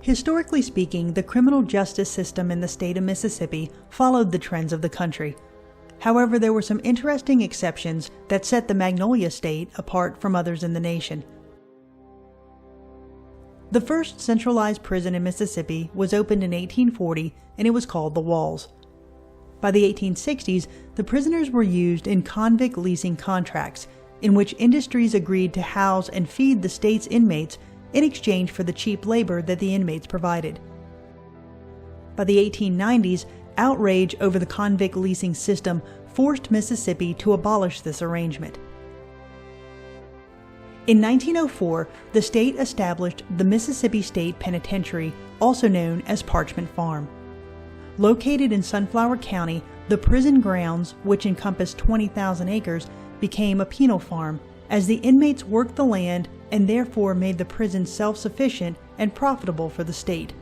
Historically speaking, the criminal justice system in the state of Mississippi followed the trends of the country. However, there were some interesting exceptions that set the Magnolia State apart from others in the nation. The first centralized prison in Mississippi was opened in 1840, and it was called the Walls. By the 1860s, the prisoners were used in convict leasing contracts, in which industries agreed to house and feed the state's inmates in exchange for the cheap labor that the inmates provided. By the 1890s, outrage over the convict leasing system forced Mississippi to abolish this arrangement. In 1904, the state established the Mississippi State Penitentiary, also known as Parchman Farm. Located in Sunflower County, the prison grounds, which encompassed 20,000 acres, became a penal farm, as the inmates worked the land and therefore made the prison self-sufficient and profitable for the state.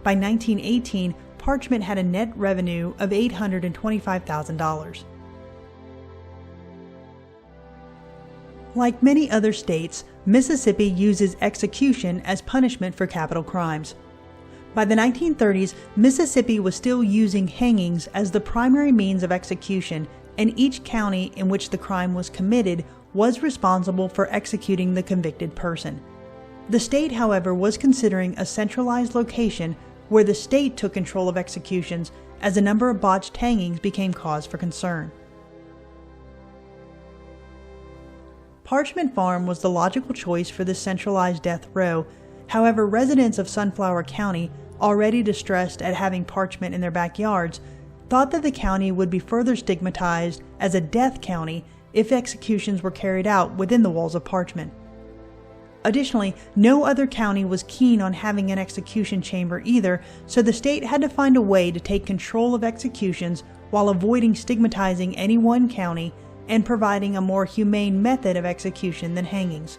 By 1918, Parchman had a net revenue of $825,000. Like many other states, Mississippi uses execution as punishment for capital crimes. By the 1930s, Mississippi was still using hangings as the primary means of execution, and each county in which the crime was committed was responsible for executing the convicted person. The state, however, was considering a centralized location where the state took control of executions, as a number of botched hangings became cause for concern. Parchman Farm was the logical choice for this centralized death row. However, residents of Sunflower County, already distressed at having Parchman in their backyards, thought that the county would be further stigmatized as a death county if executions were carried out within the walls of Parchman. Additionally, no other county was keen on having an execution chamber either, so the state had to find a way to take control of executions while avoiding stigmatizing any one county and providing a more humane method of execution than hangings.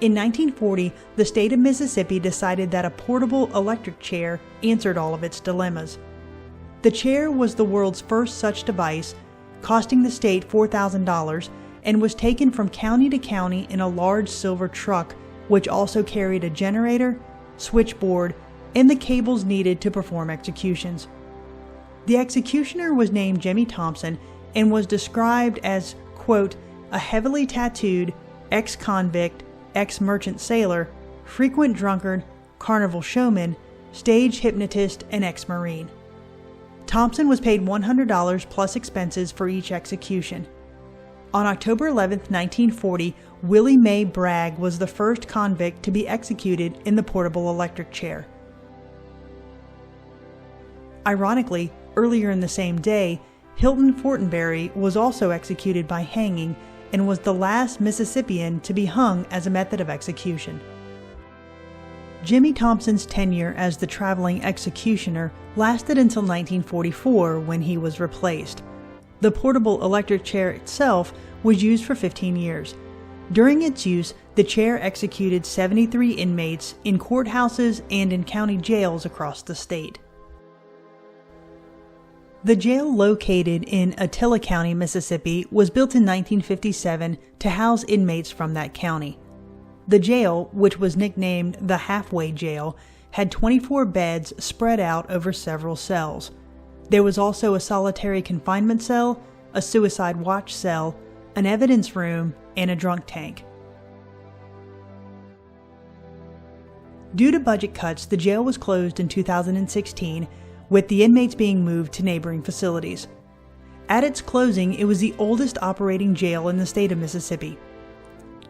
In 1940, the state of Mississippi decided that a portable electric chair answered all of its dilemmas. The chair was the world's first such device, costing the state $4,000, and was taken from county to county in a large silver truck, which also carried a generator, switchboard, and the cables needed to perform executions. The executioner was named Jimmy Thompson and was described as, quote, a heavily tattooed, ex-convict, ex-merchant sailor, frequent drunkard, carnival showman, stage hypnotist, and ex-Marine. Thompson was paid $100 plus expenses for each execution. On October 11, 1940, Willie Mae Bragg was the first convict to be executed in the portable electric chair. Ironically, earlier in the same day, Hilton Fortenberry was also executed by hanging and was the last Mississippian to be hung as a method of execution. Jimmy Thompson's tenure as the traveling executioner lasted until 1944, when he was replaced. The portable electric chair itself was used for 15 years. During its use, the chair executed 73 inmates in courthouses and in county jails across the state. The jail, located in Attala County, Mississippi, was built in 1957 to house inmates from that county. The jail, which was nicknamed the Halfway Jail, had 24 beds spread out over several cells. There was also a solitary confinement cell, a suicide watch cell, an evidence room, and a drunk tank. Due to budget cuts, the jail was closed in 2016, with the inmates being moved to neighboring facilities. At its closing, it was the oldest operating jail in the state of Mississippi.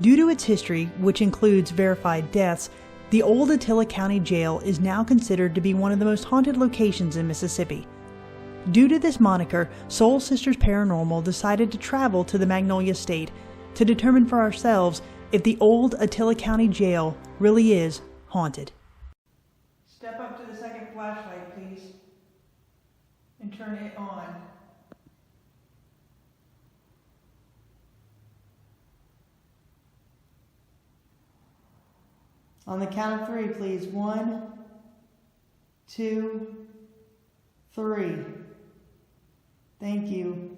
Due to its history, which includes verified deaths, the Old Attala County Jail is now considered to be one of the most haunted locations in Mississippi. Due to this moniker, Soul Sisters Paranormal decided to travel to the Magnolia State to determine for ourselves if the Old Attala County Jail really is haunted. Step up to the second flashlight, please, and turn it on. On the count of 3, please. 1, 2, 3. Thank you.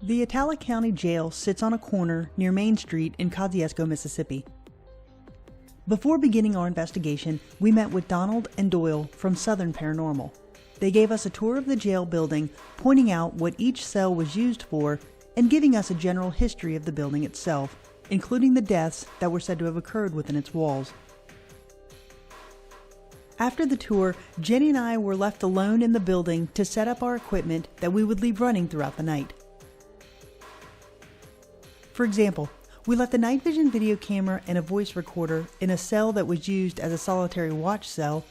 The Attala County Jail sits on a corner near Main Street in Kosciuszko, Mississippi. Before beginning our investigation, we met with Donald and Doyle from Sisters Paranormal. They gave us a tour of the jail building, pointing out what each cell was used for and giving us a general history of the building itself, including the deaths that were said to have occurred within its walls. After the tour, Jenny and I were left alone in the building to set up our equipment that we would leave running throughout the night. For example, we left a night vision video camera and a voice recorder in a cell that was used as a solitary watch cell.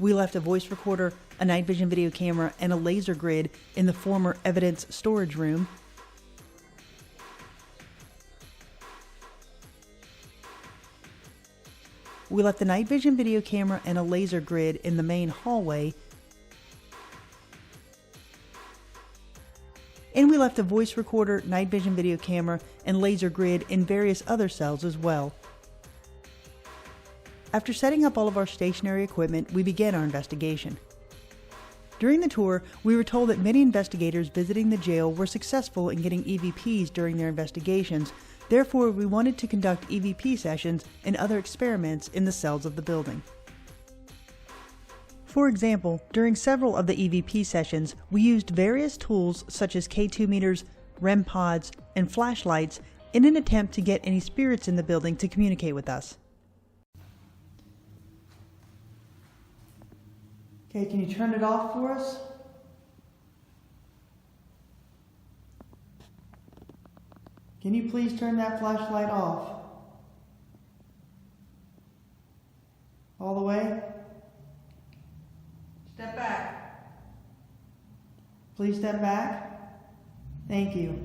We left a voice recorder, a night vision video camera, and a laser grid in the former evidence storage room. We left the night vision video camera and a laser grid in the main hallway. And we left a voice recorder, night vision video camera, and laser grid in various other cells as well. After setting up all of our stationary equipment, we began our investigation. During the tour, we were told that many investigators visiting the jail were successful in getting EVPs during their investigations. Therefore, we wanted to conduct EVP sessions and other experiments in the cells of the building. For example, during several of the EVP sessions, we used various tools such as K2 meters, REM pods, and flashlights in an attempt to get any spirits in the building to communicate with us. Okay, can you turn it off for us? Can you please turn that flashlight off? All the way? Step back. Please step back. Thank you.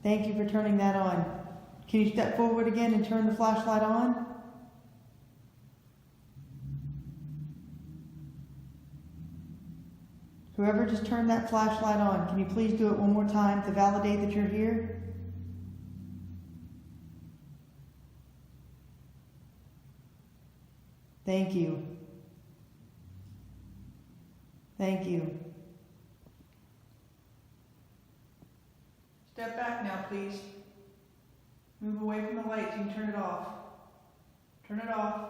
Thank you for turning that on. Can you step forward again and turn the flashlight on? Whoever just turned that flashlight on, can you please do it one more time to validate that you're here? Thank you. Thank you. Step back now, please. Move away from the light so you can turn it off. Turn it off.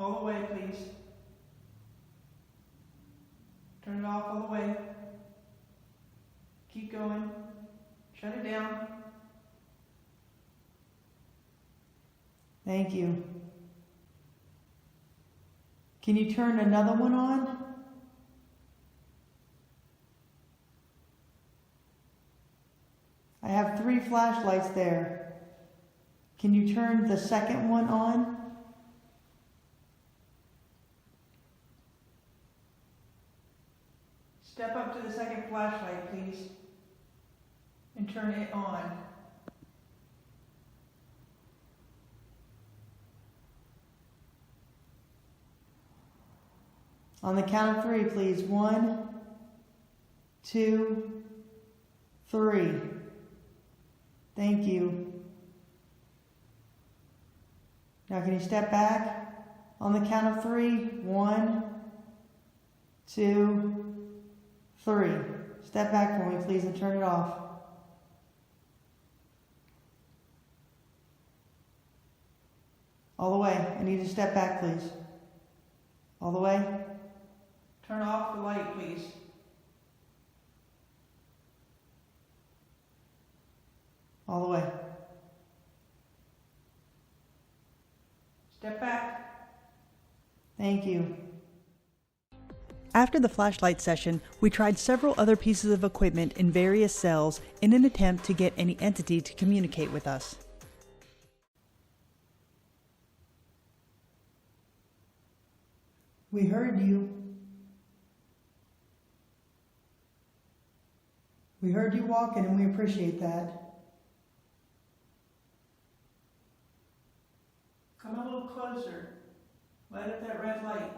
All the way, please. Turn it off all the way. Keep going. Shut it down. Thank you. Can you turn another one on? I have 3 flashlights there. Can you turn the second one on? Step up to the second flashlight, please, and turn it on. On the count of 3, please. 1, 2, 3. Thank you. Now can you step back? On the count of 3. 1, 2, 3. Step back for me, please, and turn it off. All the way. I need you to step back, please. All the way. Turn off the light, please. All the way. Step back. Thank you. After the flashlight session, we tried several other pieces of equipment in various cells in an attempt to get any entity to communicate with us. We heard you. We heard you walking and we appreciate that. Come a little closer. Light up that red light.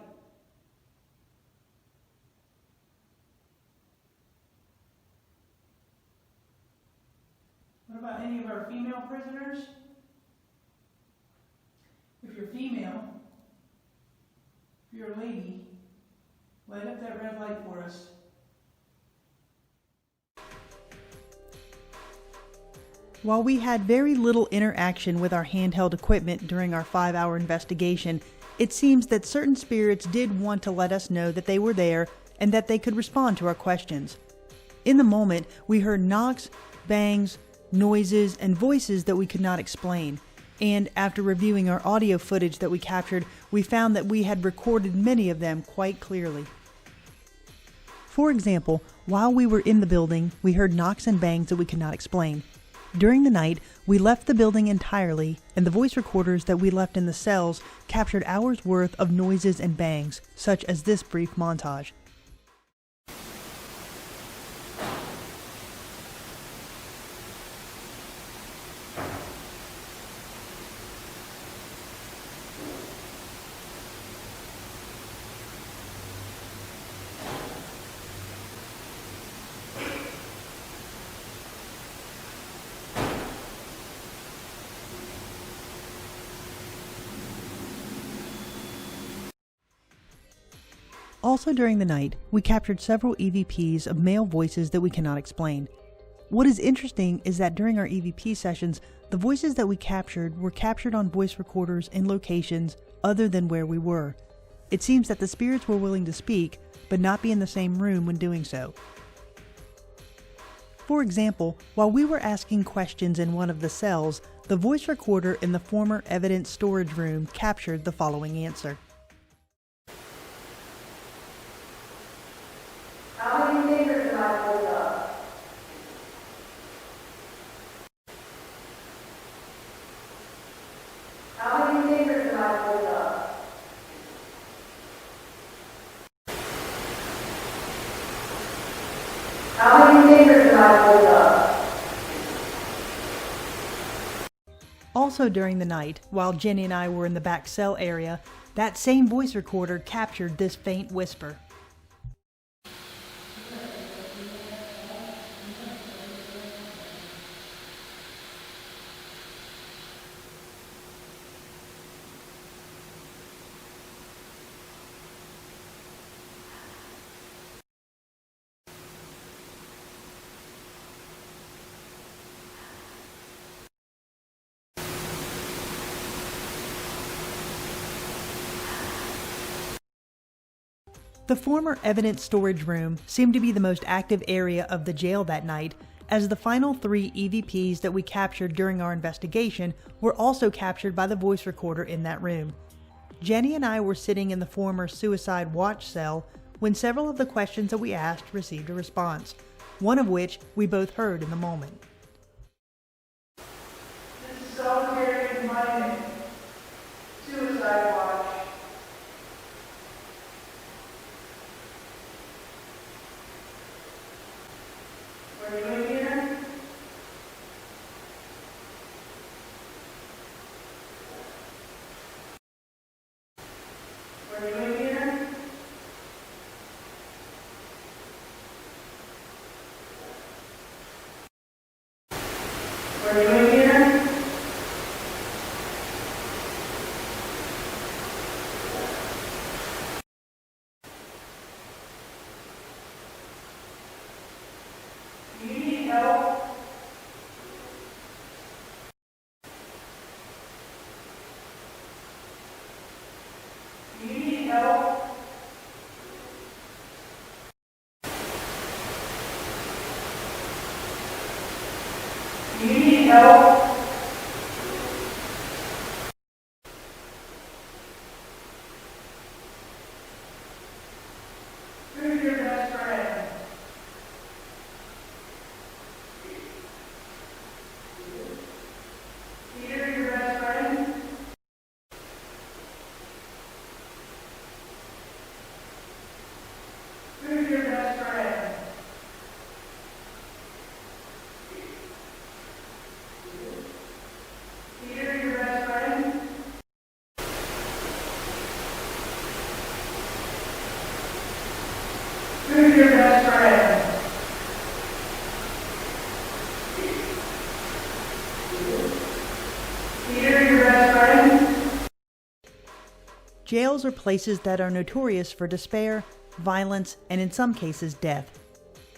What about any of our female prisoners? If you're female, if you're a lady, light up that red light for us. While we had very little interaction with our handheld equipment during our 5-hour investigation, it seems that certain spirits did want to let us know that they were there and that they could respond to our questions. In the moment, we heard knocks, bangs, noises, and voices that we could not explain. And after reviewing our audio footage that we captured, we found that we had recorded many of them quite clearly. For example, while we were in the building, we heard knocks and bangs that we could not explain. During the night, we left the building entirely, and the voice recorders that we left in the cells captured hours worth of noises and bangs, such as this brief montage. Also during the night, we captured several EVPs of male voices that we cannot explain. What is interesting is that during our EVP sessions, the voices that we captured were captured on voice recorders in locations other than where we were. It seems that the spirits were willing to speak, but not be in the same room when doing so. For example, while we were asking questions in one of the cells, the voice recorder in the former evidence storage room captured the following answer. How many fingers can I hold up? How many fingers can I hold up? How many fingers can I hold up? Also during the night, while Jenny and I were in the back cell area, that same voice recorder captured this faint whisper. The former evidence storage room seemed to be the most active area of the jail that night, as the final 3 EVPs that we captured during our investigation were also captured by the voice recorder in that room. Jenny and I were sitting in the former suicide watch cell when several of the questions that we asked received a response, one of which we both heard in the moment. This is solitary confinement. Suicide watch. Are you in here? Are you in here? Are you in here? Do you need help? Do you need help? Do you need help? Who's your best friend? Peter, your best friend? Who's your best friend? Peter, your best friend? Who's your best friend? Peter, your best friend? Jails are places that are notorious for despair, violence, and in some cases death.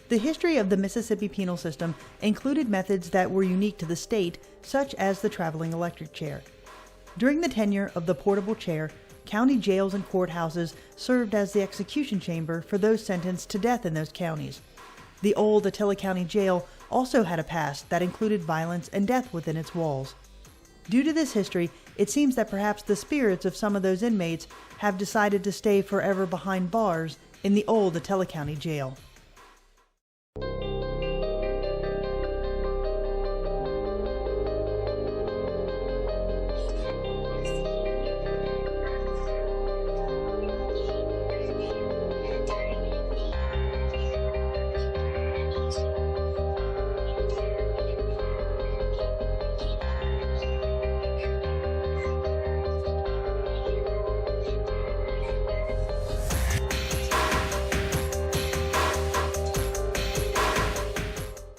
The history of the Mississippi penal system included methods that were unique to the state, such as the traveling electric chair. During the tenure of the portable chair, county jails and courthouses served as the execution chamber for those sentenced to death in those counties. The Old Attala County Jail also had a past that included violence and death within its walls. Due to this history, it seems that perhaps the spirits of some of those inmates have decided to stay forever behind bars in the Old Attala County Jail.